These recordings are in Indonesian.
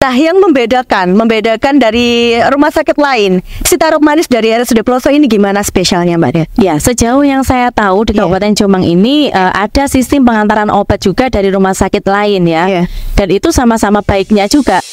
Nah, yang membedakan dari rumah sakit lain, Citarum Manis dari RSUD Ploso ini gimana spesialnya, Mbak Dit? Ya, sejauh yang saya tahu di Kabupaten Jombang ini ada sistem pengantaran obat juga dari rumah sakit lain ya. Dan itu sama-sama baiknya juga.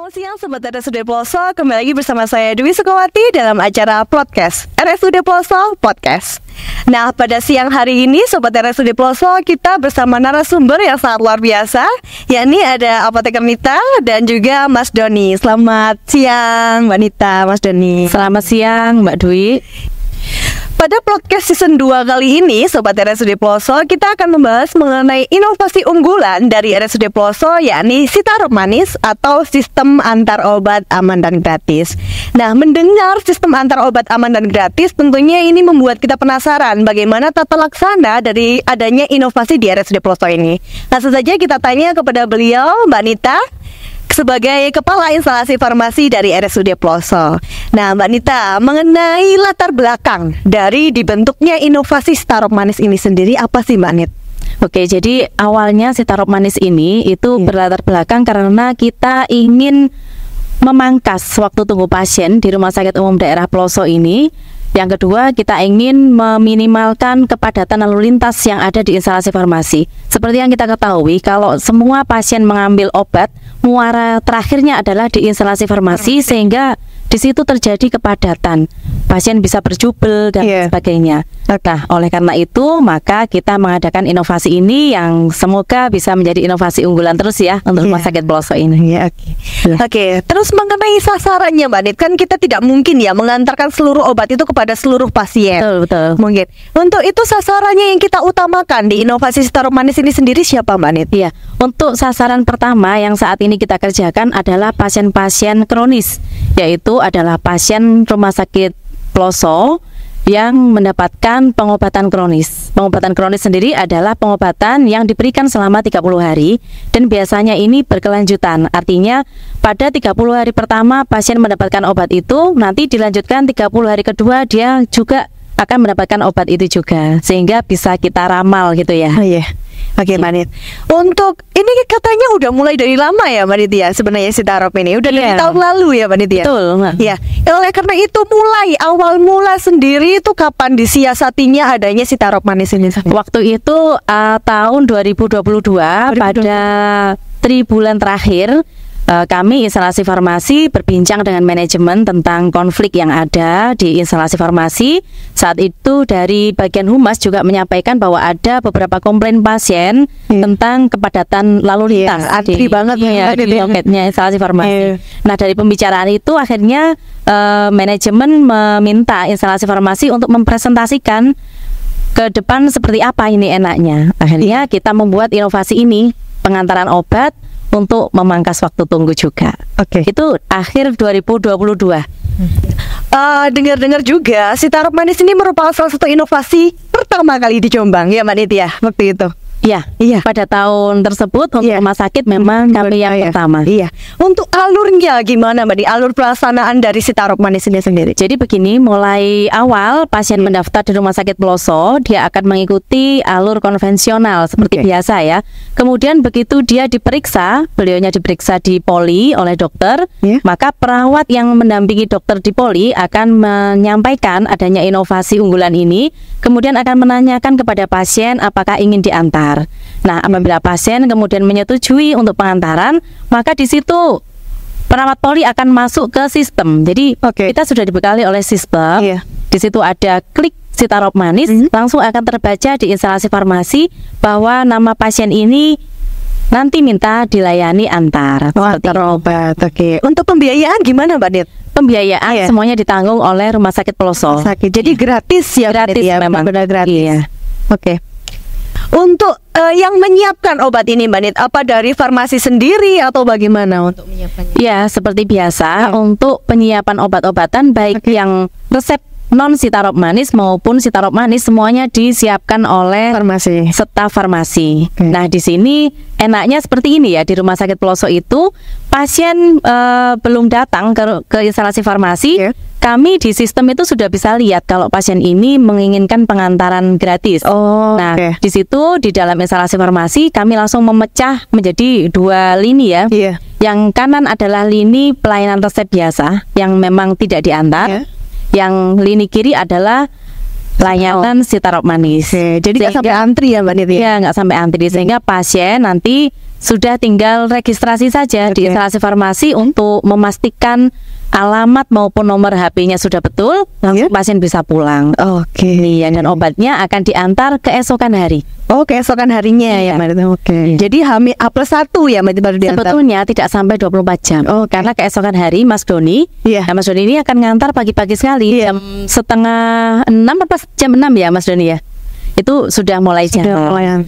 Selamat siang Sobat RSUD Ploso, kembali lagi bersama saya Dwi Sukawati dalam acara podcast RSUD Ploso Podcast. Nah, pada siang hari ini Sobat RSUD Ploso kita bersama narasumber yang sangat luar biasa, yakni ada Apoteker Nita dan juga Mas Doni. Selamat siang Mbak Nita, Mas Doni. Selamat siang Mbak Dwi. Pada podcast season 2 kali ini, Sobat RSUD Ploso, kita akan membahas mengenai inovasi unggulan dari RSUD Ploso, yakni Citarum Manis atau sistem antar obat aman dan gratis. Nah, mendengar sistem antar obat aman dan gratis, tentunya ini membuat kita penasaran bagaimana tata laksana dari adanya inovasi di RSUD Ploso ini. Langsung saja kita tanya kepada beliau, Mbak Nita, sebagai Kepala Instalasi Farmasi dari RSUD Ploso. Nah, Mbak Nita, mengenai latar belakang dari dibentuknya inovasi Citarum Manis ini sendiri, apa sih Mbak Nit? Oke, jadi awalnya Citarum Manis ini itu berlatar belakang karena kita ingin memangkas waktu tunggu pasien di Rumah Sakit Umum Daerah Ploso ini. Yang kedua, kita ingin meminimalkan kepadatan lalu lintas yang ada di instalasi farmasi. Seperti yang kita ketahui, kalau semua pasien mengambil obat, muara terakhirnya adalah di instalasi farmasi, sehingga di situ terjadi kepadatan. Pasien bisa berjubel dan sebagainya. Nah, oleh karena itu, maka kita mengadakan inovasi ini yang semoga bisa menjadi inovasi unggulan terus ya untuk Rumah Sakit Ploso ini. Oke, terus mengenai sasarannya Mbak Nit, kan kita tidak mungkin ya mengantarkan seluruh obat itu kepada seluruh pasien. Betul. Mungkin. Untuk itu sasarannya yang kita utamakan di inovasi Citarum Manis ini sendiri siapa Mbak Nit? Iya, untuk sasaran pertama yang saat ini kita kerjakan adalah pasien-pasien kronis, yaitu adalah pasien Rumah Sakit Ploso yang mendapatkan pengobatan kronis. Pengobatan kronis sendiri adalah pengobatan yang diberikan selama 30 hari dan biasanya ini berkelanjutan. Artinya pada 30 hari pertama pasien mendapatkan obat itu, nanti dilanjutkan 30 hari kedua dia juga akan mendapatkan obat itu juga, sehingga bisa kita ramal gitu ya. Oke, Mbak Nit. Untuk ini katanya udah mulai dari lama ya Mbak Nit ya, sebenarnya Citarum ini udah dari tahun lalu ya Mbak Nit ya. Betul. Ya, oleh karena itu awal mula sendiri itu kapan disiasatinya adanya Citarum Manis ini? Waktu itu tahun 2022 pada tribulan terakhir. Kami instalasi farmasi berbincang dengan manajemen tentang konflik yang ada di instalasi farmasi. Saat itu dari bagian humas juga menyampaikan bahwa ada beberapa komplain pasien tentang kepadatan lalu lintas. Antri banget ya di loketnya instalasi farmasi. Nah, dari pembicaraan itu akhirnya manajemen meminta instalasi farmasi untuk mempresentasikan ke depan seperti apa ini enaknya. Akhirnya kita membuat inovasi ini, pengantaran obat untuk memangkas waktu tunggu juga. Itu akhir 2022. Dengar-dengar juga Citarum Manis ini merupakan salah satu inovasi pertama kali di Jombang ya Mbak Nit ya, waktu itu. Iya. Pada tahun tersebut untuk rumah sakit memang kami yang pertama. Untuk alurnya gimana Mbak Nit? Alur pelaksanaan dari Citarum Manis ini sendiri. Jadi begini, mulai awal pasien mendaftar di Rumah Sakit Ploso, dia akan mengikuti alur konvensional seperti biasa ya. Kemudian begitu dia diperiksa, beliaunya diperiksa di poli oleh dokter, maka perawat yang mendampingi dokter di poli akan menyampaikan adanya inovasi unggulan ini, kemudian akan menanyakan kepada pasien apakah ingin diantar. Nah, apabila pasien kemudian menyetujui untuk pengantaran, maka di situ perawat poli akan masuk ke sistem. Jadi kita sudah dibekali oleh sistem. Di situ ada klik Citarum Manis, langsung akan terbaca di instalasi farmasi bahwa nama pasien ini nanti minta dilayani antar. Antar obat. Untuk pembiayaan gimana Mbak Nit? Pembiayaan semuanya ditanggung oleh Rumah Sakit Ploso. Jadi gratis ya? Gratis memang. Benar gratis. Untuk yang menyiapkan obat ini Mbak Nit, apa dari farmasi sendiri atau bagaimana untuk menyiapkannya? Ya, seperti biasa untuk penyiapan obat-obatan baik yang resep non Citarum Manis maupun Citarum Manis semuanya disiapkan oleh staf farmasi. Nah, di sini enaknya seperti ini ya, di Rumah Sakit Ploso itu pasien belum datang ke instalasi farmasi, kami di sistem itu sudah bisa lihat kalau pasien ini menginginkan pengantaran gratis. Nah, di situ di dalam instalasi farmasi kami langsung memecah menjadi 2 lini ya. Yang kanan adalah lini pelayanan resep biasa yang memang tidak diantar. Yang lini kiri adalah layanan sitarop manis. Jadi nggak sampai antri ya Mbak Niti? Ya, nggak sampai antri, sehingga pasien nanti sudah tinggal registrasi saja di instalasi farmasi untuk memastikan alamat maupun nomor HP-nya sudah betul, langsung pasien bisa pulang. Iya, dan obatnya akan diantar keesokan hari. Keesokan harinya ya Mbak Niti. Jadi H+1 ya Mbak Niti baru diantar? Sebetulnya tidak sampai 24 jam. Karena keesokan hari Mas Doni, nah, Mas Doni ini akan ngantar pagi-pagi sekali, jam setengah 6 atau jam 6 ya Mas Doni ya. Itu sudah mulai jalan.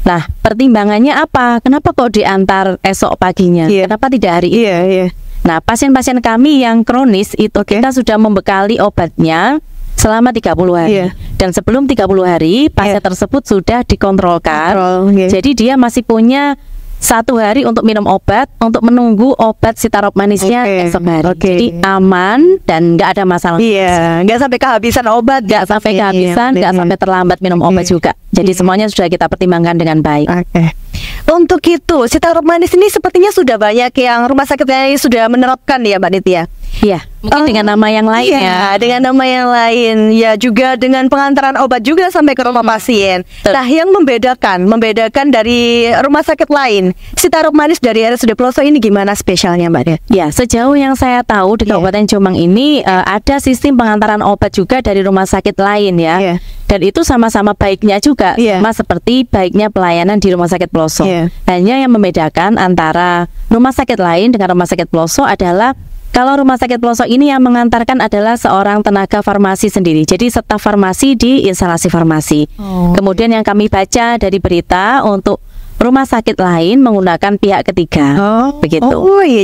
Nah, pertimbangannya apa? Kenapa kok diantar esok paginya? Kenapa tidak hari ini? Nah, pasien-pasien kami yang kronis itu kita sudah membekali obatnya selama 30 hari. Dan sebelum 30 hari pasien tersebut sudah dikontrolkan. Jadi dia masih punya 1 hari untuk minum obat, untuk menunggu obat sitarop manisnya esok hari. Jadi aman dan nggak ada masalah. Nggak sampai kehabisan obat, nggak sampai kehabisan, nggak sampai terlambat minum obat juga. Jadi semuanya sudah kita pertimbangkan dengan baik. Untuk itu, sitarop manis ini sepertinya sudah banyak yang rumah sakit lain sudah menerapkan ya Mbak Niti ya? Iya, mungkin dengan nama yang lain ya. Dengan nama yang lain ya, juga dengan pengantaran obat juga sampai ke rumah pasien. Nah, yang membedakan dari rumah sakit lain, sitarop manis dari RSUD Ploso ini gimana spesialnya Mbak Dia? Ya, sejauh yang saya tahu di Kabupaten Jombang ini ada sistem pengantaran obat juga dari rumah sakit lain ya. Dan itu sama-sama baiknya juga, sama seperti baiknya pelayanan di rumah sakit Ploso. Hanya yang membedakan antara rumah sakit lain dengan rumah sakit Ploso adalah kalau rumah sakit Ploso ini yang mengantarkan adalah seorang tenaga farmasi sendiri. Jadi staf farmasi di instalasi farmasi. Kemudian yang kami baca dari berita untuk rumah sakit lain menggunakan pihak ketiga. Begitu.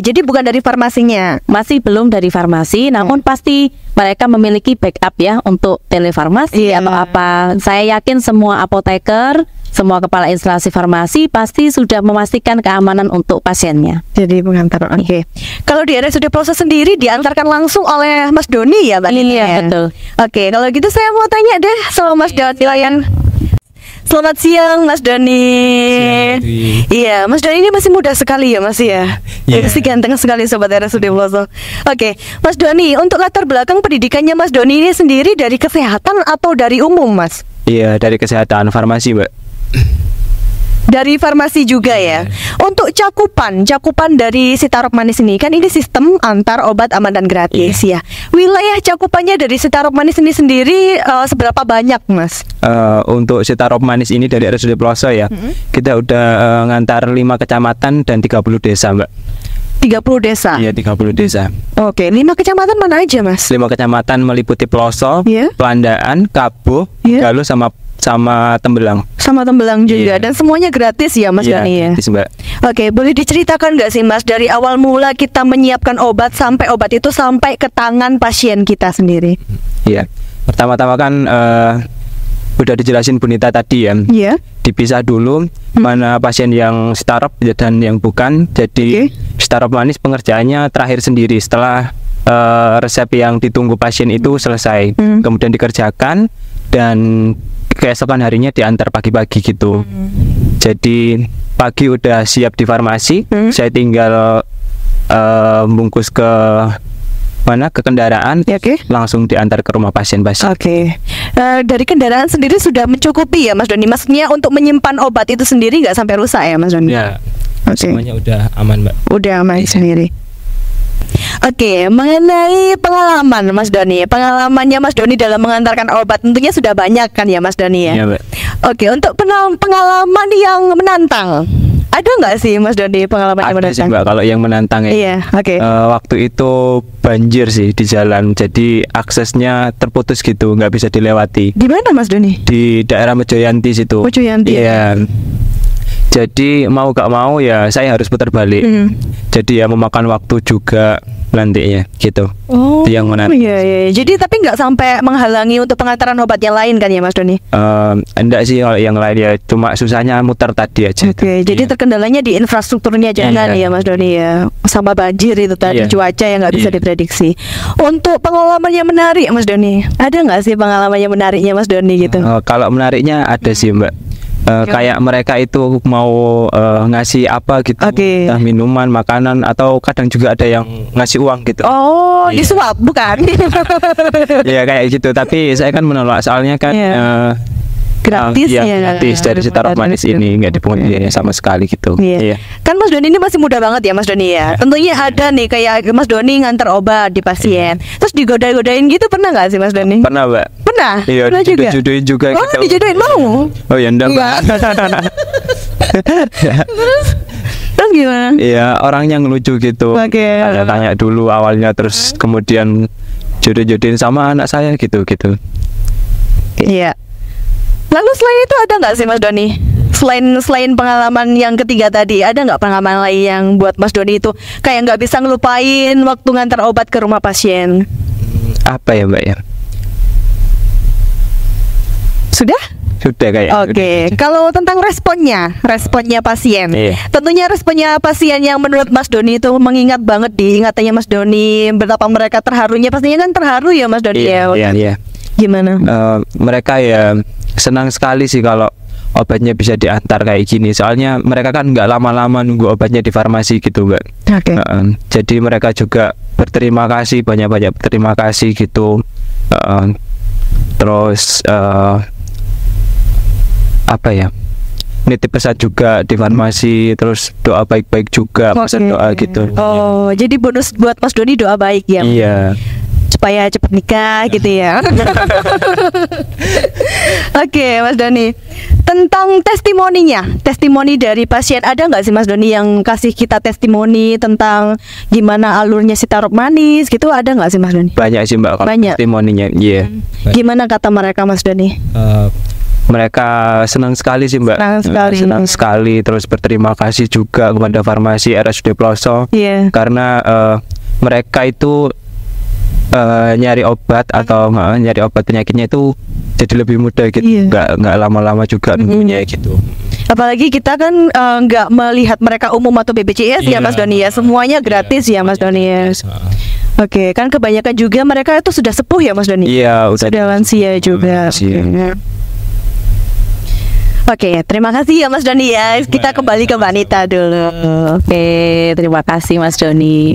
Jadi bukan dari farmasinya. Masih belum dari farmasi, namun pasti mereka memiliki backup ya untuk telefarmasi atau apa. Saya yakin semua apoteker, semua kepala instalasi farmasi pasti sudah memastikan keamanan untuk pasiennya. Jadi pengantar. Kalau di RSUD Ploso sendiri diantarkan langsung oleh Mas Doni ya Mbak Nini? Iya, betul. Kalau gitu saya mau tanya deh sama Mas Doni. Selamat siang Mas Doni. Iya, Mas Doni ini masih muda sekali ya Mas ya. Masih ganteng sekali sobat RSUD Ploso. Mas Doni, untuk latar belakang pendidikannya Mas Doni ini sendiri dari kesehatan atau dari umum Mas? Iya, dari kesehatan farmasi Mbak. Dari farmasi juga ya. Untuk cakupan dari sitarop manis ini kan ini sistem antar obat aman dan gratis ya. Wilayah cakupannya dari sitarop manis ini sendiri seberapa banyak Mas? Untuk sitarop manis ini dari RSUD Ploso ya, kita udah ngantar 5 kecamatan dan 30 desa Mbak. 30 desa? Iya, 30 desa. 5 kecamatan mana aja Mas? 5 kecamatan meliputi Ploso, Pelandaan, Kabo, Galuh sama Tembelang. Sama Tembelang juga, dan semuanya gratis ya Mas Doni ya? Gratis Mbak. Boleh diceritakan nggak sih Mas dari awal mula kita menyiapkan obat sampai obat itu sampai ke tangan pasien kita sendiri? Iya, pertama-tama kan udah dijelasin Bu Nita tadi ya. Dipisah dulu mana pasien yang sitarop dan yang bukan. Jadi sitarop manis pengerjaannya terakhir sendiri setelah resep yang ditunggu pasien itu selesai, kemudian dikerjakan dan keesokan harinya diantar pagi-pagi gitu. Jadi pagi udah siap di farmasi, saya tinggal bungkus ke kendaraan, langsung diantar ke rumah pasien-pasien. Dari kendaraan sendiri sudah mencukupi ya Mas Doni? Maksudnya untuk menyimpan obat itu sendiri nggak sampai rusak ya Mas Doni? Ya, semuanya udah aman Mbak. Udah aman sendiri. Mengenai pengalaman Mas Doni, pengalamannya Mas Doni dalam mengantarkan obat tentunya sudah banyak kan ya Mas Doni ya? Iya Mbak. Untuk pengalaman yang menantang, ada nggak sih Mas Doni pengalaman yang menantang? Ada sih Mbak, kalau yang menantang ya. Waktu itu banjir sih di jalan, jadi aksesnya terputus gitu, nggak bisa dilewati. Di mana Mas Doni? Di daerah Mojoyanti situ. Mojoyanti. Iya. Jadi mau gak mau ya saya harus putar balik. Jadi ya memakan waktu juga nantinya gitu. Oh, yang menarik. Iya. Jadi tapi nggak sampai menghalangi untuk pengantaran obat yang lain kan ya Mas Doni? Enggak sih, kalau yang lain ya cuma susahnya muter tadi aja. Oke, jadi terkendalanya di infrastrukturnya jangan ya Mas Doni ya, sama banjir itu tadi, cuaca yang nggak bisa diprediksi. Untuk pengalaman yang menarik Mas Doni, ada nggak sih pengalaman yang menariknya Mas Doni gitu? Kalau menariknya ada sih Mbak. Kayak mereka itu mau ngasih apa gitu, entah minuman, makanan, atau kadang juga ada yang ngasih uang gitu. Oh, disuap bukan? Ya kayak gitu, tapi saya kan menolak, soalnya kan gratis gratis dari Sitarop Manis ini, nggak dipungut biaya sama sekali gitu. Kan Mas Doni ini masih muda banget ya Mas Doni ya. Tentunya ada nih kayak Mas Doni nganter obat di pasien, terus digodain-godain gitu, pernah nggak sih Mas Doni? Pernah Mbak. Pernah? Iya, dijodohin juga. Oh gitu. Dijodohin mau? Oh ya enggak. Terus gimana? Iya, orangnya ngelucu gitu. Tanya dulu awalnya, terus kemudian jodoh-jodohin sama anak saya gitu. Iya. Lalu selain itu ada nggak sih Mas Doni? Selain pengalaman yang ketiga tadi, ada nggak pengalaman lain yang buat Mas Doni itu kayak nggak bisa ngelupain waktu ngantar obat ke rumah pasien? Apa ya Mbak ya? Sudah kayak. Oke. Kalau tentang responnya pasien. Tentunya responnya pasien yang menurut Mas Doni itu mengingat banget di ingatannya Mas Doni, betapa mereka terharunya, pastinya kan terharu ya Mas Doni ya. Iya. Gimana? Mereka ya senang sekali sih kalau obatnya bisa diantar kayak gini. Soalnya mereka kan nggak lama-lama nunggu obatnya di farmasi gitu Mbak. Jadi mereka juga berterima kasih, banyak-banyak berterima kasih gitu. Terus apa ya, nitip pesan juga di farmasi, terus doa baik-baik juga, pesan doa gitu. Oh, jadi bonus buat Mas Doni doa baik ya? Iya. Supaya cepat nikah gitu ya. Oke, Mas Doni. Tentang testimoni dari pasien, ada nggak sih Mas Doni yang kasih kita testimoni tentang gimana alurnya Sitarop Manis gitu, ada nggak sih Mas Doni? Banyak sih Mbak, banyak testimoninya. Iya. Gimana kata mereka Mas Doni? Mereka senang sekali sih Mbak. Senang sekali. Terus berterima kasih juga kepada farmasi RSUD Ploso. Karena mereka itu nyari obat atau nyari obat penyakitnya itu jadi lebih mudah gitu. Nggak lama-lama juga nunggunya gitu. Apalagi kita kan nggak melihat mereka umum atau BPJS ya Mas Doni ya. Semuanya gratis ya Mas Doni ya. Oke, kan kebanyakan juga mereka itu sudah sepuh ya Mas Doni. Iya, sudah lansia juga. Oke, terima kasih ya Mas Doni ya. Kita kembali ke Mbak Nita dulu. Oke, terima kasih Mas Doni.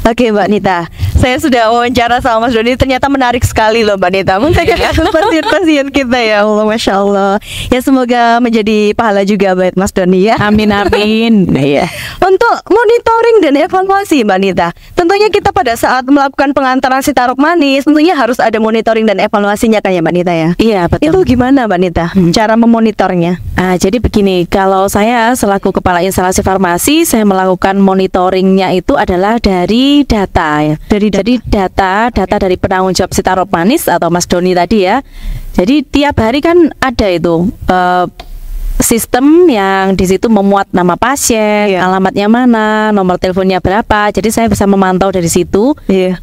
Oke Mbak Nita, saya sudah wawancara sama Mas Doni, ternyata menarik sekali loh Mbak Nita. Mungkin pasien-pasien kita ya Allah, Masya Allah. Ya semoga menjadi pahala juga buat Mas Doni ya. Amin. Untuk monitoring dan evaluasi Mbak Nita, tentunya kita pada saat melakukan pengantaran Sitarop Manis, tentunya harus ada monitoring dan evaluasinya kan ya Mbak Nita ya. Iya betul. Itu gimana Mbak Nita cara memonitornya? Jadi begini, kalau saya selaku kepala instalasi farmasi, saya melakukan monitoringnya itu adalah dari data ya. Jadi data dari penanggung jawab Sitarop Manis atau Mas Doni tadi ya. Jadi tiap hari kan ada itu sistem yang di situ memuat nama pasien, alamatnya mana, nomor teleponnya berapa. Jadi saya bisa memantau dari situ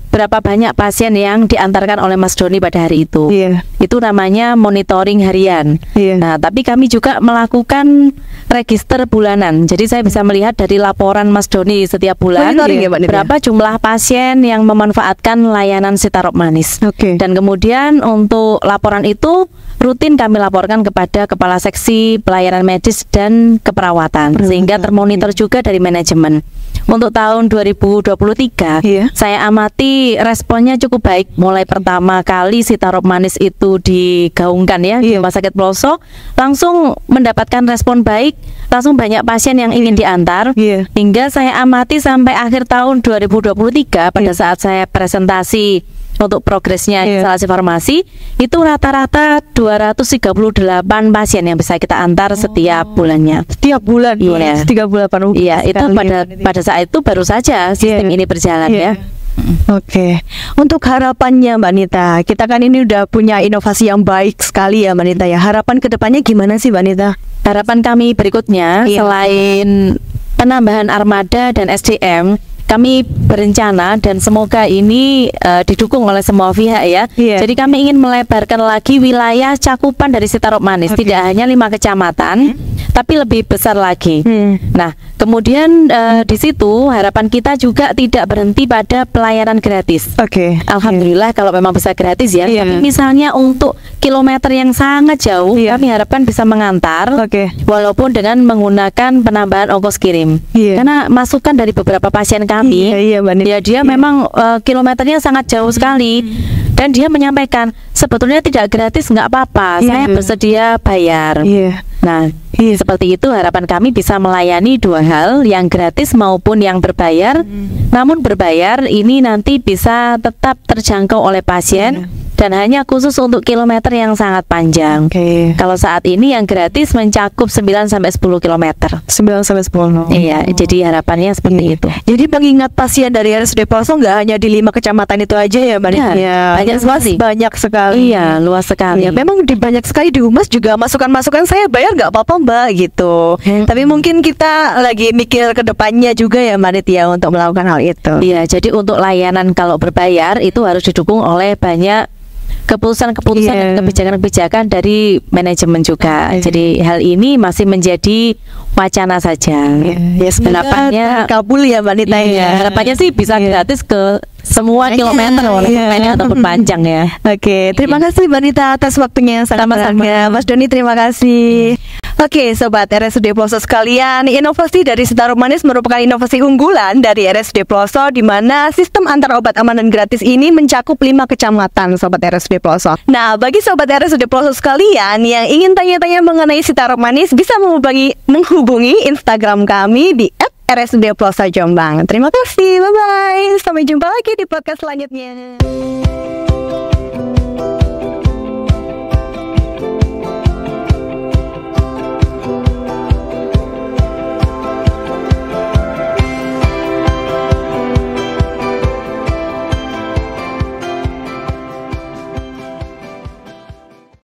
berapa banyak pasien yang diantarkan oleh Mas Doni pada hari itu. Itu namanya monitoring harian. Nah, tapi kami juga melakukan register bulanan. Jadi saya bisa melihat dari laporan Mas Doni setiap bulan berapa jumlah pasien yang memanfaatkan layanan Sitarop Manis. Dan kemudian untuk laporan itu rutin kami laporkan kepada Kepala Seksi Pelayanan Medis dan Keperawatan, sehingga termonitor juga dari manajemen. Untuk tahun 2023 saya amati responnya cukup baik. Mulai pertama kali Sitarop Manis itu digaungkan ya di Rumah Sakit Ploso, langsung mendapatkan respon baik, langsung banyak pasien yang ingin diantar. Hingga saya amati sampai akhir tahun 2023 pada saat saya presentasi untuk progresnya instalasi farmasi, itu rata-rata 238 pasien yang bisa kita antar setiap bulannya. Setiap bulan? 38. Iya, itu pada saat itu baru saja sistem ini berjalan ya. Oke. Untuk harapannya Mbak Nita, kita kan ini udah punya inovasi yang baik sekali ya Mbak Nita ya. Harapan kedepannya gimana sih Mbak Nita? Harapan kami berikutnya selain penambahan armada dan SDM, kami berencana dan semoga ini didukung oleh semua pihak ya. Jadi kami ingin melebarkan lagi wilayah cakupan dari Sitarop Manis, tidak hanya 5 kecamatan, tapi lebih besar lagi. Nah, kemudian di situ harapan kita juga tidak berhenti pada pelayanan gratis. Alhamdulillah kalau memang bisa gratis ya. Tapi misalnya untuk kilometer yang sangat jauh, kami harapkan bisa mengantar, walaupun dengan menggunakan penambahan ongkos kirim. Karena masukan dari beberapa pasien kami, ya dia memang kilometernya sangat jauh sekali, dan dia menyampaikan sebetulnya tidak gratis nggak apa-apa, saya bersedia bayar. Nah, seperti itu harapan kami bisa melayani 2 hal, yang gratis maupun yang berbayar. Namun berbayar ini nanti bisa tetap terjangkau oleh pasien dan hanya khusus untuk kilometer yang sangat panjang. Kalau saat ini yang gratis mencakup 9 sampai 10 kilometer. 9 sampai 10. Iya, jadi harapannya seperti itu. Jadi mengingat pasien dari RSUD Ploso nggak hanya di 5 kecamatan itu aja ya, Mbak? Banyak sekali. Banyak sekali. Iya, luas sekali. Memang banyak sekali di Humas juga masukan-masukan, saya bayar nggak apa-apa Mbak gitu. Tapi mungkin kita lagi mikir ke depannya juga ya Mbak Nit ya untuk melakukan hal itu. Iya, jadi untuk layanan kalau berbayar itu harus didukung oleh banyak keputusan-keputusan dan kebijakan-kebijakan dari manajemen juga. Jadi hal ini masih menjadi wacana saja. Harapannya kabul ya Mbak Nita ya. Harapannya sih bisa gratis ke semua kilometer oleh pendek ataupun panjang ya. Terima kasih Mbak Nita atas waktunya yang sangat berharga. Mas Doni terima kasih. Sobat RSUD Ploso sekalian, inovasi dari Sitarop Manis merupakan inovasi unggulan dari RSUD Ploso, di mana sistem antar obat aman dan gratis ini mencakup 5 kecamatan Sobat RSUD Ploso. Nah, bagi Sobat RSUD Ploso sekalian yang ingin tanya-tanya mengenai Sitarop Manis, bisa menghubungi Instagram kami di @RSUD Ploso Jombang. Terima kasih, bye-bye. Sampai jumpa lagi di podcast selanjutnya.